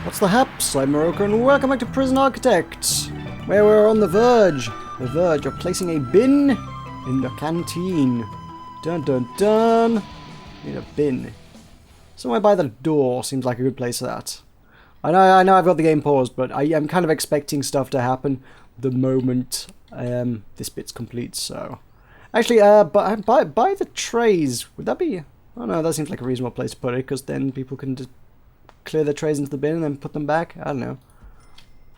What's the haps? I'm Meroka and welcome back to Prison Architect, where we're on the verge of placing a bin in the canteen. Dun dun dun. Need a bin. Somewhere by the door seems like a good place for that. I know I've got the game paused, but I am kind of expecting stuff to happen the moment this bit's complete, so... Actually, by the trays, would that be... Oh no, that seems like a reasonable place to put it, because then people can just clear the trays into the bin and then put them back. I don't know.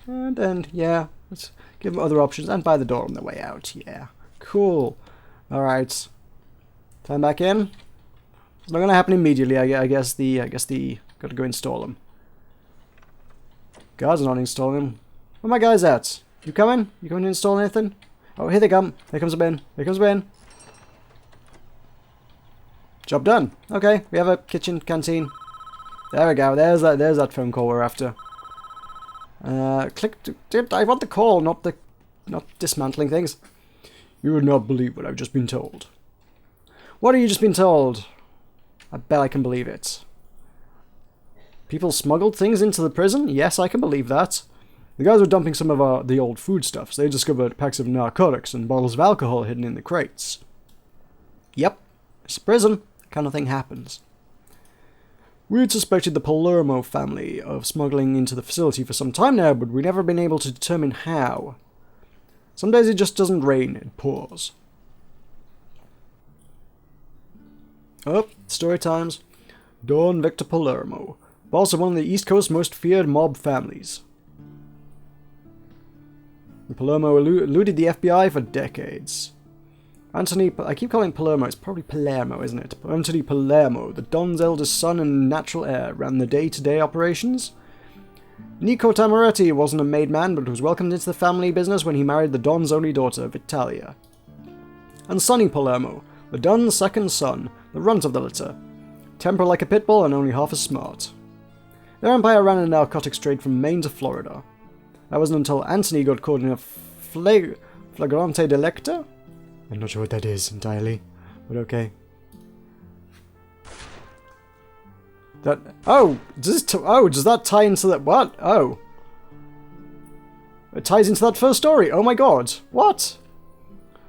And then, yeah, let's give them other options. And by the door on the way out, yeah. Cool. Alright. Time back in. It's not going to happen immediately, I guess the... Gotta go install them. Guards are not installing them. Where my guys at? You coming? You coming to install anything? Oh, here they come. Here comes a bin. Here comes a bin. Job done. Okay, we have a kitchen, canteen. There we go. There's that phone call we're after. Click. I want the call, not dismantling things. You would not believe what I've just been told. What have you just been told? I bet I can believe it. People smuggled things into the prison? Yes, I can believe that. The guys were dumping some of the old foodstuffs. They discovered packs of narcotics and bottles of alcohol hidden in the crates. Yep, it's a prison. That kind of thing happens. We had suspected the Palermo family of smuggling into the facility for some time now, but we've never been able to determine how. Some days it just doesn't rain, it pours. Oh, story times. Don Victor Palermo, boss of one of the East Coast's most feared mob families. Palermo eluded the FBI for decades. I keep calling him Palermo, it's probably Palermo, isn't it? Anthony Palermo, the Don's eldest son and natural heir, ran the day-to-day operations. Nico Tamaretti wasn't a made man, but was welcomed into the family business when he married the Don's only daughter, Vitalia. And Sonny Palermo, the Don's second son, the runt of the litter. Temper like a pit bull and only half as smart. Their empire ran a narcotics trade from Maine to Florida. That wasn't until Anthony got caught in a flagrante delicta? I'm not sure what that is entirely, but okay. Does that tie into that? What? Oh. It ties into that first story. Oh my god. What?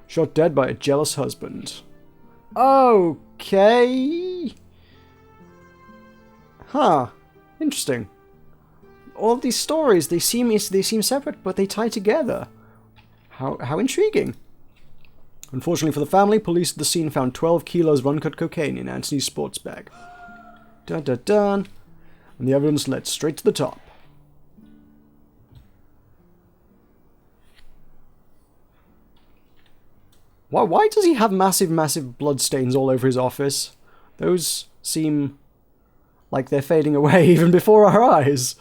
Shot dead by a jealous husband. Okay. Huh. Interesting. All these stories, they seem separate, but they tie together. How intriguing. Unfortunately for the family, police at the scene found 12 kilos of uncut cocaine in Anthony's sports bag. Dun dun dun. And the evidence led straight to the top. Why does he have massive blood stains all over his office? Those seem like they're fading away even before our eyes.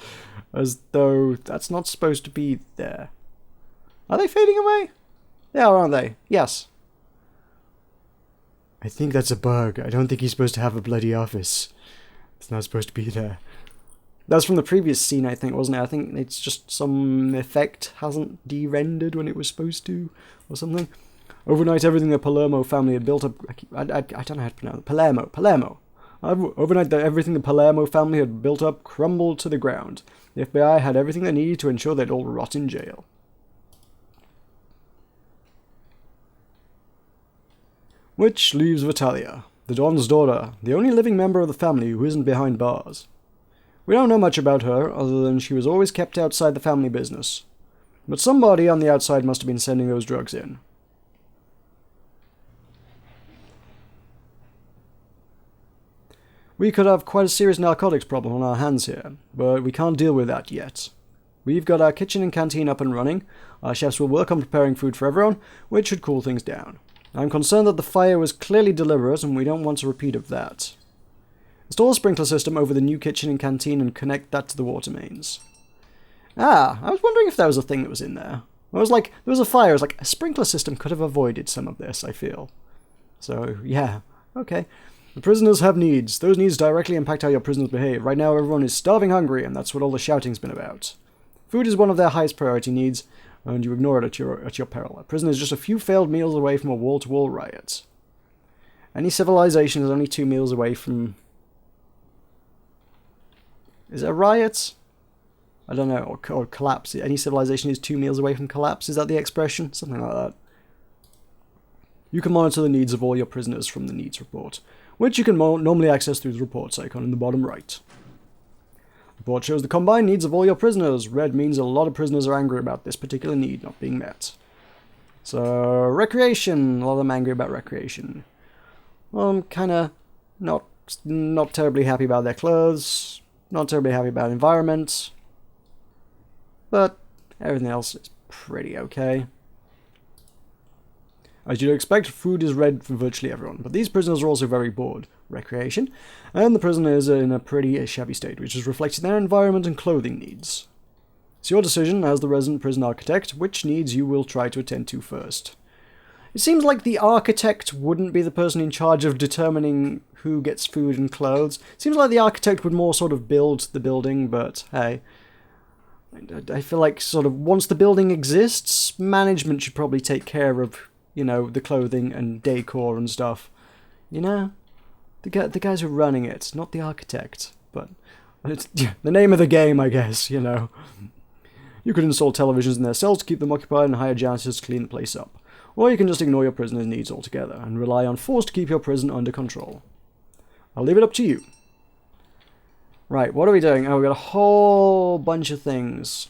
As though that's not supposed to be there. Are they fading away? They are, aren't they? Yes. I think that's a bug. I don't think he's supposed to have a bloody office. It's not supposed to be there. That's from the previous scene, I think, wasn't it? I think it's just some effect hasn't de-rendered when it was supposed to, or something. Overnight, everything the Palermo family had built up... I don't know how to pronounce it. Palermo. Overnight, everything the Palermo family had built up crumbled to the ground. The FBI had everything they needed to ensure they'd all rot in jail. Which leaves Vitalia, the Don's daughter, the only living member of the family who isn't behind bars. We don't know much about her, other than she was always kept outside the family business. But somebody on the outside must have been sending those drugs in. We could have quite a serious narcotics problem on our hands here, but we can't deal with that yet. We've got our kitchen and canteen up and running, our chefs will work on preparing food for everyone, which should cool things down. I'm concerned that the fire was clearly deliberate and we don't want a repeat of that. Install a sprinkler system over the new kitchen and canteen and connect that to the water mains. I was wondering if there was a thing that was in there. It was like, there was a fire, it was like, a sprinkler system could have avoided some of this, I feel. So, yeah, okay. The prisoners have needs. Those needs directly impact how your prisoners behave. Right now everyone is starving hungry, and that's what all the shouting's been about. Food is one of their highest priority needs, and you ignore it at your peril. A prison is just a few failed meals away from a wall-to-wall riot. Any civilization is only 2 meals away from... Is it a riot? I don't know, or collapse. Any civilization is 2 meals away from collapse. Is that the expression? Something like that. You can monitor the needs of all your prisoners from the needs report, which you can normally access through the reports icon in the bottom right. The report shows the combined needs of all your prisoners. Red means a lot of prisoners are angry about this particular need not being met. So, recreation. A lot of them angry about recreation. Well, I'm kind of not terribly happy about their clothes, not terribly happy about environment, but everything else is pretty okay. As you'd expect, food is red for virtually everyone, but these prisoners are also very bored. Recreation, and the prisoners are in a pretty shabby state, which is reflecting their environment and clothing needs. It's your decision, as the resident prison architect, which needs you will try to attend to first. It seems like the architect wouldn't be the person in charge of determining who gets food and clothes. It seems like the architect would more sort of build the building, but hey, I feel like sort of once the building exists, management should probably take care of, you know, the clothing and decor and stuff. You know? The guys who are running it, not the architect. But it's the name of the game, I guess, you know. You could install televisions in their cells to keep them occupied and hire janitors to clean the place up. Or you can just ignore your prisoners' needs altogether and rely on force to keep your prison under control. I'll leave it up to you. Right, what are we doing? Oh, we've got a whole bunch of things.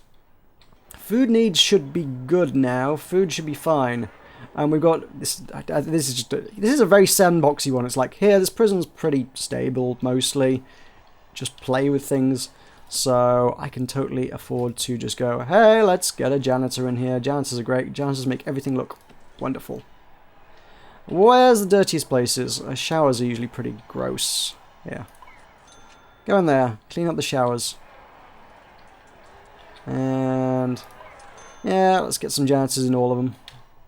Food needs should be good now. Food should be fine. And we've got this. This is a very sandboxy one. It's like, here, this prison's pretty stable mostly. Just play with things. So I can totally afford to just go, hey, let's get a janitor in here. Janitors are great. Janitors make everything look wonderful. Where's the dirtiest places? Showers are usually pretty gross. Yeah. Go in there. Clean up the showers. And yeah, let's get some janitors in all of them.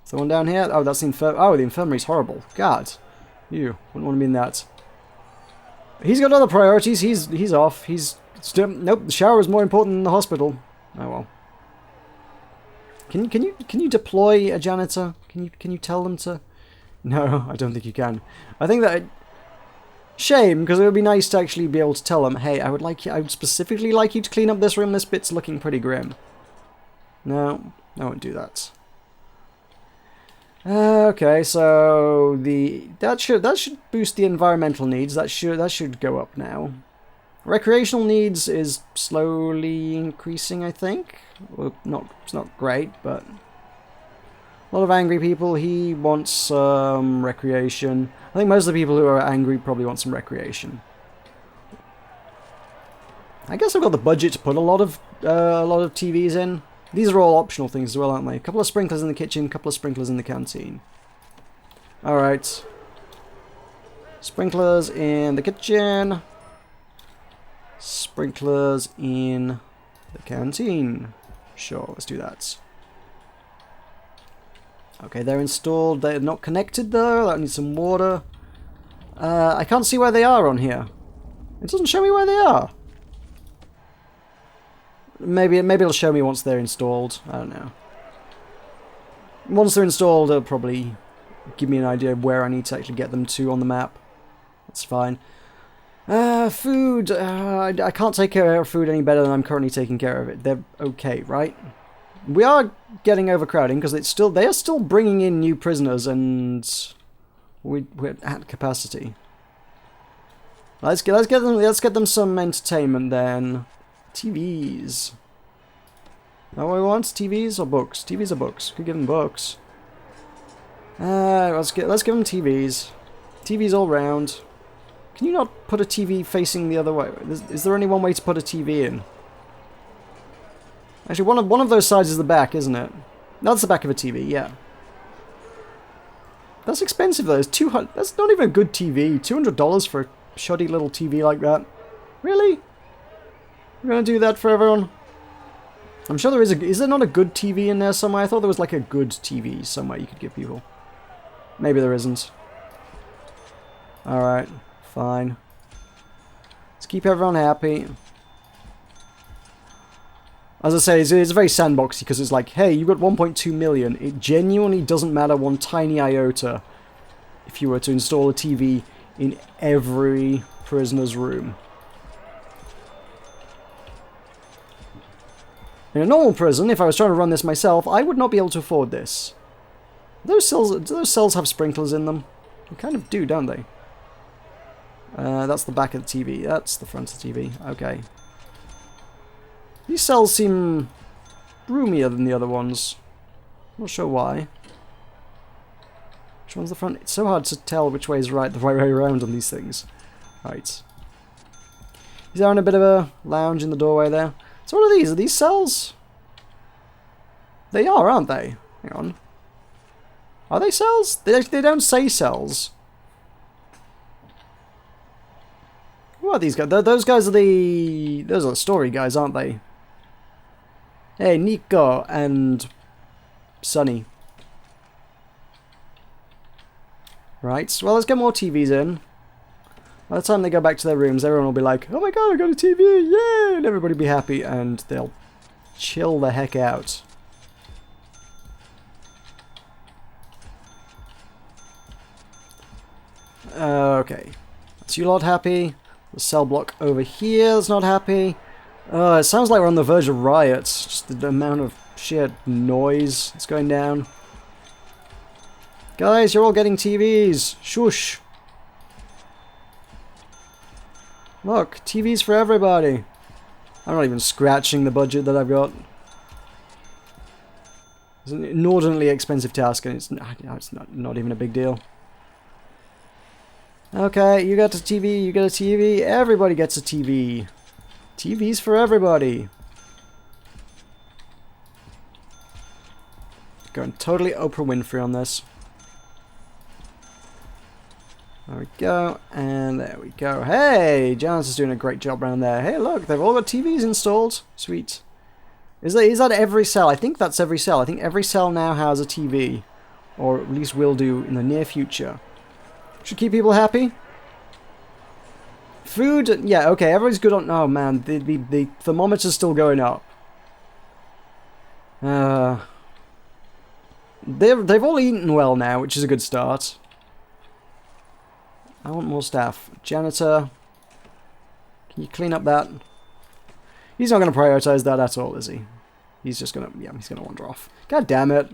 Is there one down here? Oh, that's the infirmary. Oh, the infirmary's horrible. God. You wouldn't want to be in that. He's got other priorities. He's off. He's still... Nope, the shower is more important than the hospital. Oh well. Can you deploy a janitor? Can you tell them to... No, I don't think you can. I think that... Shame, because it would be nice to actually be able to tell them, hey, I would specifically like you to clean up this room. This bit's looking pretty grim. No, I won't do that. Okay, so that should boost the environmental needs. That should go up now. Recreational needs is slowly increasing, I think. Well, it's not great, but a lot of angry people. He wants some recreation. I think most of the people who are angry probably want some recreation. I guess I've got the budget to put a lot of TVs in. These are all optional things as well, aren't they? A couple of sprinklers in the kitchen, a couple of sprinklers in the canteen. Alright. Sprinklers in the kitchen. Sprinklers in the canteen. Sure, let's do that. Okay, they're installed. They're not connected though. That needs some water. I can't see where they are on here. It doesn't show me where they are. Maybe it'll show me once they're installed. I don't know. Once they're installed, it'll probably give me an idea of where I need to actually get them to on the map. That's fine. Food. I can't take care of food any better than I'm currently taking care of it. They're okay, right? We are getting overcrowding because they are still bringing in new prisoners, and we're at capacity. Let's get them some entertainment then. TVs. That what we want? TVs or books? TVs or books? Could give them books. Let's give them TVs. TVs all round. Can you not put a TV facing the other way? Is there only one way to put a TV in? Actually, one of those sides is the back, isn't it? No, that's the back of a TV. Yeah. That's expensive though. That's not even a good TV. $200 for a shoddy little TV like that. Really? We're gonna do that for everyone? I'm sure there is is there not a good TV in there somewhere? I thought there was like a good TV somewhere you could give people. Maybe there isn't. Alright, fine. Let's keep everyone happy. As I say, it's very sandboxy because it's like, hey, you've got 1.2 million. It genuinely doesn't matter one tiny iota if you were to install a TV in every prisoner's room. In a normal prison, if I was trying to run this myself, I would not be able to afford this. Do those cells have sprinklers in them? They kind of do, don't they? That's the back of the TV. That's the front of the TV. Okay. These cells seem roomier than the other ones. Not sure why. Which one's the front? It's so hard to tell which way is right, the right way around on these things. Right. He's having a bit of a lounge in the doorway there. So what are these? Are these cells? They are, aren't they? Hang on. Are they cells? They don't say cells. Who are these guys? Those guys are the... Those are the story guys, aren't they? Hey, Nico and Sunny. Right, well, let's get more TVs in. By the time they go back to their rooms, everyone will be like, oh my god, I got a TV, yay! And everybody will be happy, and they'll chill the heck out. Okay. So you lot happy? The cell block over here is not happy. It sounds like we're on the verge of riots. Just the amount of sheer noise that's going down. Guys, you're all getting TVs. Shush. Look, TVs for everybody. I'm not even scratching the budget that I've got. It's an inordinately expensive task, and it's not even a big deal. Okay, you got a TV, you get a TV, everybody gets a TV. TVs for everybody. Going totally Oprah Winfrey on this. There we go, and there we go. Hey, Janice is doing a great job around there. Hey, look, they've all got TVs installed. Sweet. Is that every cell? I think that's every cell. I think every cell now has a TV. Or at least will do in the near future. Should keep people happy. Food, yeah, okay, everybody's good on... Oh, man, the thermometer's still going up. They've all eaten well now, which is a good start. I want more staff. Janitor, can you clean up that? He's not going to prioritize that at all, is he? He's just going to... Yeah, he's going to wander off. God damn it.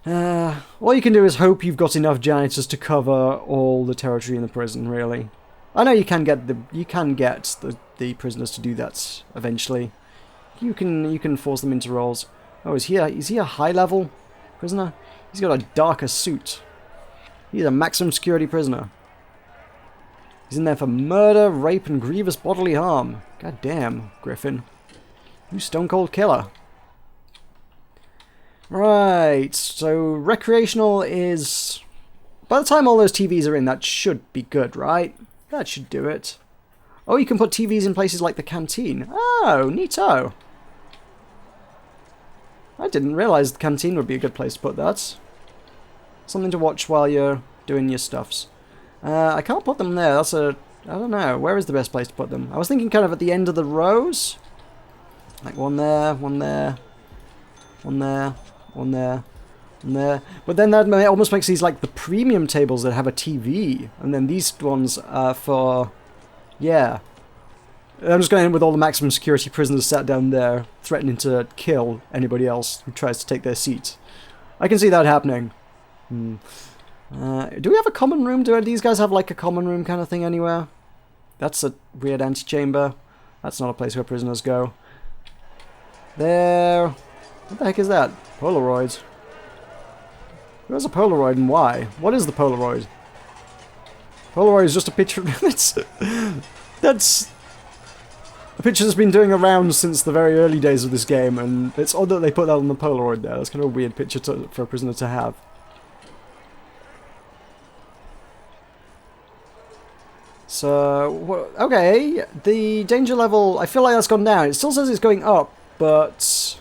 All you can do is hope you've got enough janitors to cover all the territory in the prison, really. I know you can get the prisoners to do that eventually. You can force them into roles. Oh, is he a high level prisoner? He's got a darker suit. He's a maximum security prisoner. He's in there for murder, rape, and grievous bodily harm. God damn, Griffin. You stone cold killer. Right, so recreational is... By the time all those TVs are in, that should be good, right? That should do it. Oh, you can put TVs in places like the canteen. Oh, neato. I didn't realise the canteen would be a good place to put that. Something to watch while you're doing your stuffs. I can't put them there. That's a... I don't know. Where is the best place to put them? I was thinking kind of at the end of the rows. Like one there, one there, one there, one there, one there. But then that almost makes these like the premium tables that have a TV. And then these ones are for... Yeah. I'm just going in with all the maximum security prisoners sat down there, threatening to kill anybody else who tries to take their seat. I can see that happening. Do we have a common room? Do these guys have like a common room kind of thing anywhere? That's a weird antechamber. That's not a place where prisoners go. There... What the heck is that? Polaroids. Who has a Polaroid and why? What is the Polaroid? Polaroid is just a picture... That's... A picture that's been doing around since the very early days of this game, and it's odd that they put that on the Polaroid there. That's kind of a weird picture for a prisoner to have. So, okay, the danger level, I feel like that's gone down. It still says it's going up, but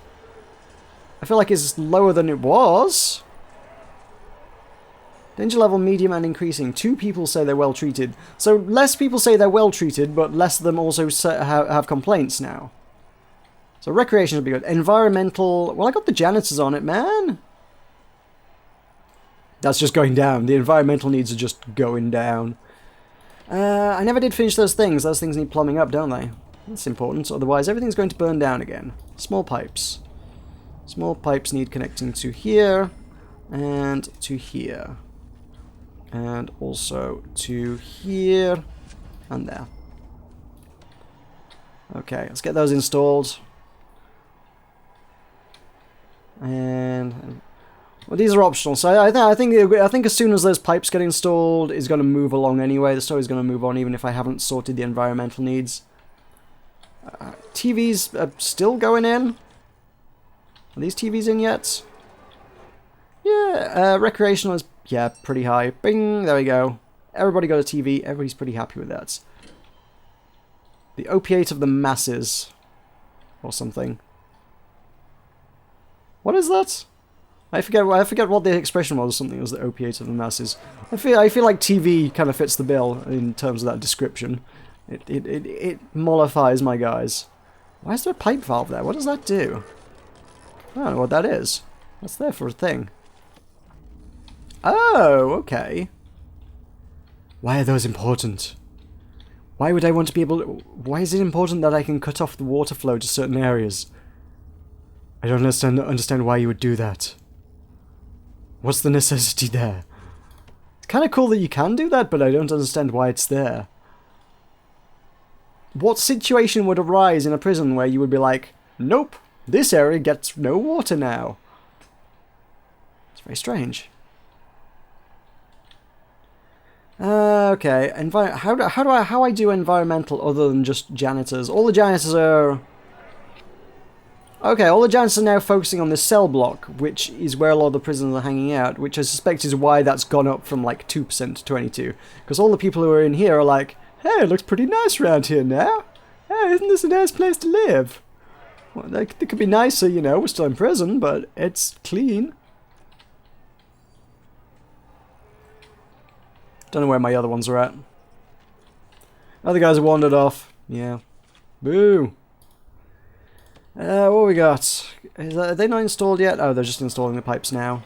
I feel like it's lower than it was. Danger level medium and increasing. 2 people say they're well treated. So less people say they're well treated, but less of them also have complaints now. So recreation would be good. Environmental, well, I got the janitors on it, man. That's just going down. The environmental needs are just going down. I never did finish those things. Those things need plumbing up, don't they? That's important, otherwise everything's going to burn down again. Small pipes. Small pipes need connecting to here, and to here. And also to here, and there. Okay, let's get those installed. And well, these are optional, so I think as soon as those pipes get installed, it's going to move along anyway. The story's going to move on, even if I haven't sorted the environmental needs. TVs are still going in. Are these TVs in yet? Yeah, recreational is, yeah, pretty high. Bing, there we go. Everybody got a TV. Everybody's pretty happy with that. The opiate of the masses. Or something. What is that? I forget what the expression was. Something was the opiate of the masses. I feel like TV kind of fits the bill in terms of that description. It mollifies my guys. Why is there a pipe valve there? What does that do? I don't know what that is. That's there for a thing. Oh, okay. Why are those important? Why would I want to be able to... Why is it important that I can cut off the water flow to certain areas? I don't understand why you would do that. What's the necessity there? It's kind of cool that you can do that, but I don't understand why it's there. What situation would arise in a prison where you would be like, nope, this area gets no water now? It's very strange. Okay, how I do environmental other than just janitors? All the janitors are... Okay, all the janitors are now focusing on this cell block, which is where a lot of the prisoners are hanging out, which I suspect is why that's gone up from like 2% to 22. Because all the people who are in here are like, hey, it looks pretty nice around here now. Hey, isn't this a nice place to live? Well, it could be nicer, you know, we're still in prison, but it's clean. Don't know where my other ones are at. Other guys have wandered off. Yeah. Boo! What we got? Are they not installed yet? Oh, they're just installing the pipes now.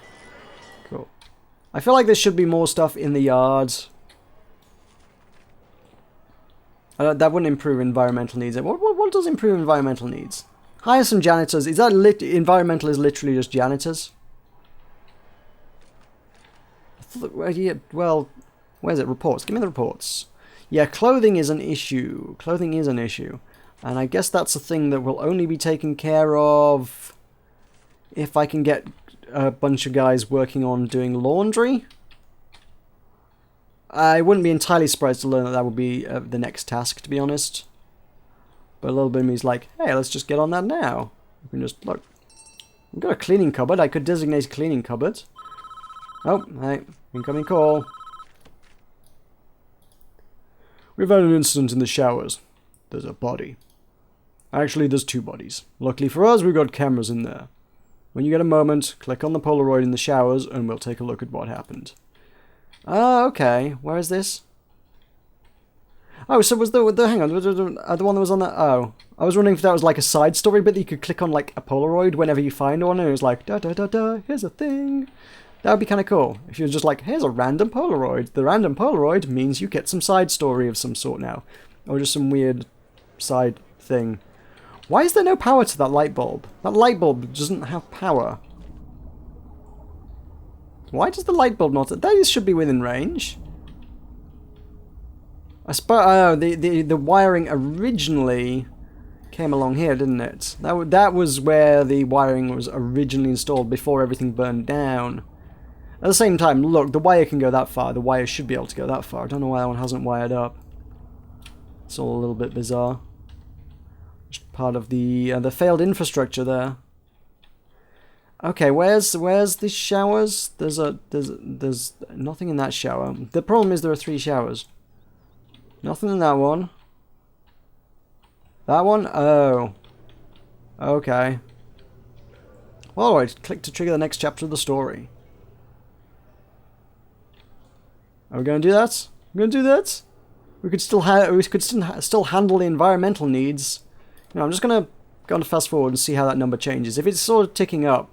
Cool. I feel like there should be more stuff in the yard. That wouldn't improve environmental needs. What does improve environmental needs? Hire some janitors. Is that environmental is literally just janitors? Well, where's it? Reports. Give me the reports. Yeah, clothing is an issue. Clothing is an issue. And I guess that's a thing that will only be taken care of if I can get a bunch of guys working on doing laundry. I wouldn't be entirely surprised to learn that that would be the next task, to be honest. But a little bit of me is like, hey, let's just get on that now. We can just, look. We've got a cleaning cupboard. I could designate a cleaning cupboard. Oh, hey, incoming call. We've had an incident in the showers. There's a body. Actually, there's two bodies. Luckily for us, we've got cameras in there. When you get a moment, click on the Polaroid in the showers and we'll take a look at what happened. Oh, okay. Where is this? Oh, so was the hang on, the one that was on that... Oh. I was wondering if that was like a side story bit that you could click on like a Polaroid whenever you find one and it was like, da-da-da-da, here's a thing. That would be kind of cool. If you were just like, here's a random Polaroid. The random Polaroid means you get some side story of some sort now. Or just some weird side thing. Why is there no power to that light bulb? That light bulb doesn't have power. Why does the light bulb not... These should be within range. I suppose... Oh, the wiring originally came along here, didn't it? That was where the wiring was originally installed before everything burned down. At the same time, look, the wire can go that far. The wire should be able to go that far. I don't know why that one hasn't wired up. It's all a little bit bizarre. Just part of the failed infrastructure there. Okay, where's the showers? There's nothing in that shower. The problem is there are 3 showers. Nothing in that one. That one? Oh. Okay. Alright, click to trigger the next chapter of the story. Are we going to do that? We're going to do that? We could still still handle the environmental needs. You know, I'm just going to go on to fast forward and see how that number changes. If it's sort of ticking up,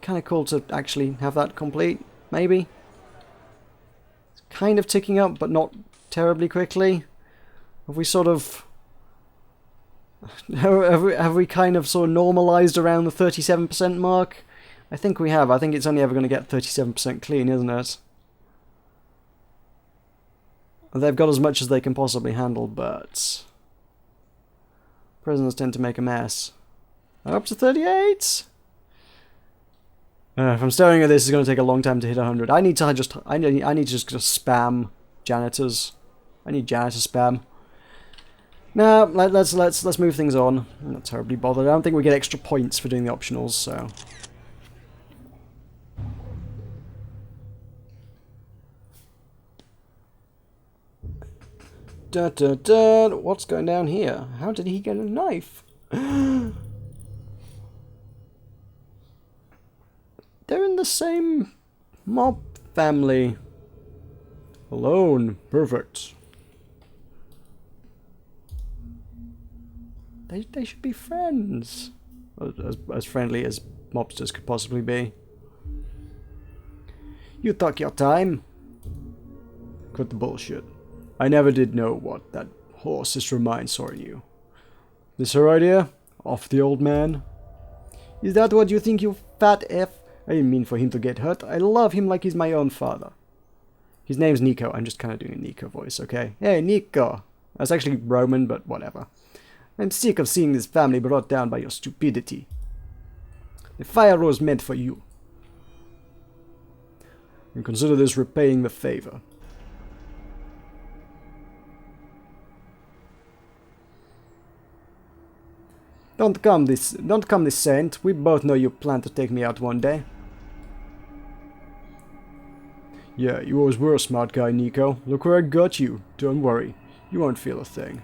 kind of cool to actually have that complete, maybe. It's kind of ticking up, but not terribly quickly. If we sort of Have we kind of sort of normalized around the 37% mark? I think we have. I think it's only ever going to get 37% clean, isn't it? They've got as much as they can possibly handle, but prisoners tend to make a mess. Up to 38? If I'm staring at this, it's going to take a long time to hit 100. I need to just spam janitors. I need janitor spam. Now, let's move things on. I'm not terribly bothered. I don't think we get extra points for doing the optionals, so. Dun, dun, dun. What's going down here? How did he get a knife? They're in the same mob family. Alone. Perfect. They should be friends. As friendly as mobsters could possibly be. You took your time. Quit the bullshit. I never did know what that horse sister of mine saw in you. This her idea? Off the old man? Is that what you think, you fat F? I didn't mean for him to get hurt. I love him like he's my own father. His name's Nico. I'm just kind of doing a Nico voice, okay? Hey, Nico. That's actually Roman, but whatever. I'm sick of seeing this family brought down by your stupidity. The fire was meant for you. And consider this repaying the favor. Don't come this saint. We both know you plan to take me out one day. Yeah, you always were a smart guy, Nico. Look where I got you. Don't worry. You won't feel a thing.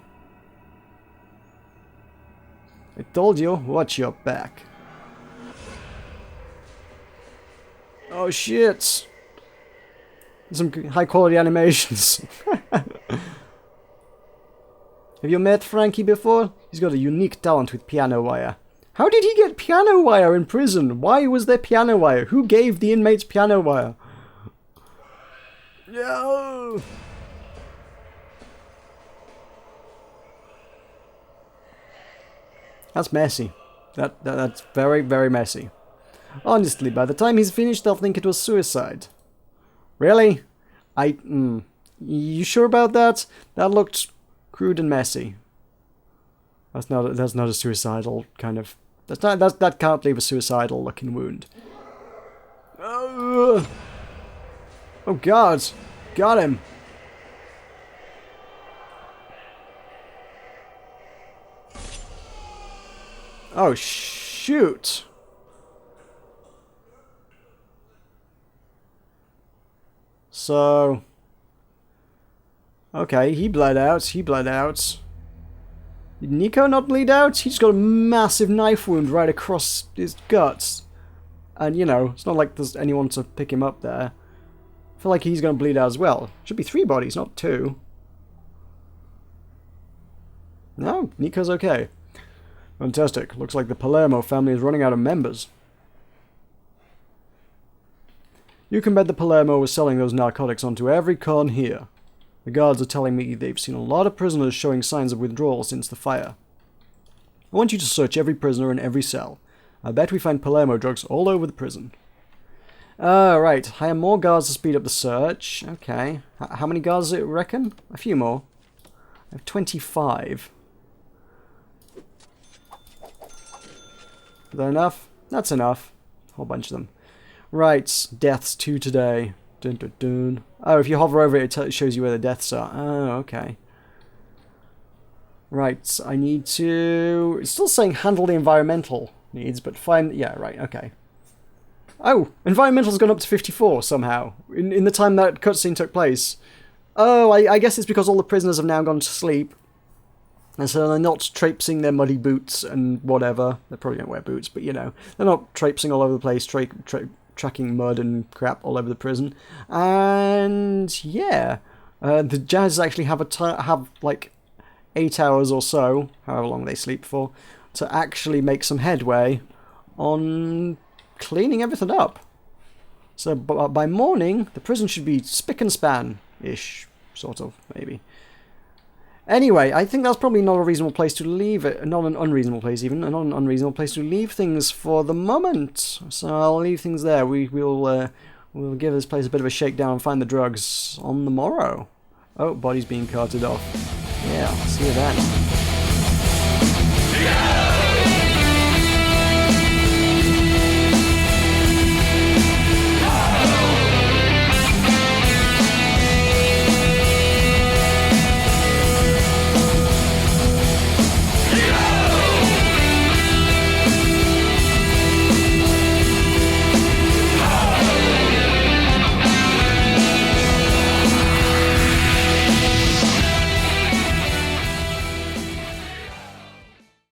I told you, watch your back. Oh shit! Some high quality animations. Have you met Frankie before? He's got a unique talent with piano wire. How did he get piano wire in prison? Why was there piano wire? Who gave the inmates piano wire? No! That's messy. That's very, very messy. Honestly, by the time he's finished, they'll think it was suicide. Really? You sure about that? That looked crude and messy. That's not a suicidal kind of. That can't leave a suicidal looking wound. Oh God! Got him. Oh shoot! So. Okay, he bled out. He bled out. Did Nico not bleed out? He's got a massive knife wound right across his guts. And, you know, it's not like there's anyone to pick him up there. I feel like he's going to bleed out as well. Should be 3 bodies, not 2. No, Nico's okay. Fantastic. Looks like the Palermo family is running out of members. You can bet the Palermo was selling those narcotics onto every con here. The guards are telling me they've seen a lot of prisoners showing signs of withdrawal since the fire. I want you to search every prisoner in every cell. I bet we find Palermo drugs all over the prison. Right. Hire more guards to speed up the search. Okay. How many guards do you reckon? A few more. I have 25. Is that enough? That's enough. A whole bunch of them. Right. Deaths 2 today. Dun, dun, dun. Oh, if you hover over it, it shows you where the deaths are. Oh, okay. Right, I need to... It's still saying handle the environmental needs, but find... Yeah, right, okay. Oh, environmental's gone up to 54 somehow, in the time that cutscene took place. Oh, I guess it's because all the prisoners have now gone to sleep. And so they're not traipsing their muddy boots and whatever. They probably don't wear boots, but you know. They're not traipsing all over the place, tracking mud and crap all over the prison. And yeah, the Jazz actually have like 8 hours or so, however long they sleep for, to actually make some headway on cleaning everything up. So by morning, the prison should be spick and span-ish, sort of, maybe. Anyway, I think that's probably not a reasonable place to leave it. Not an unreasonable place, even. Not an unreasonable place to leave things for the moment. So I'll leave things there. We'll give this place a bit of a shakedown and find the drugs on the morrow. Oh, body's being carted off. Yeah, see you then. Yeah!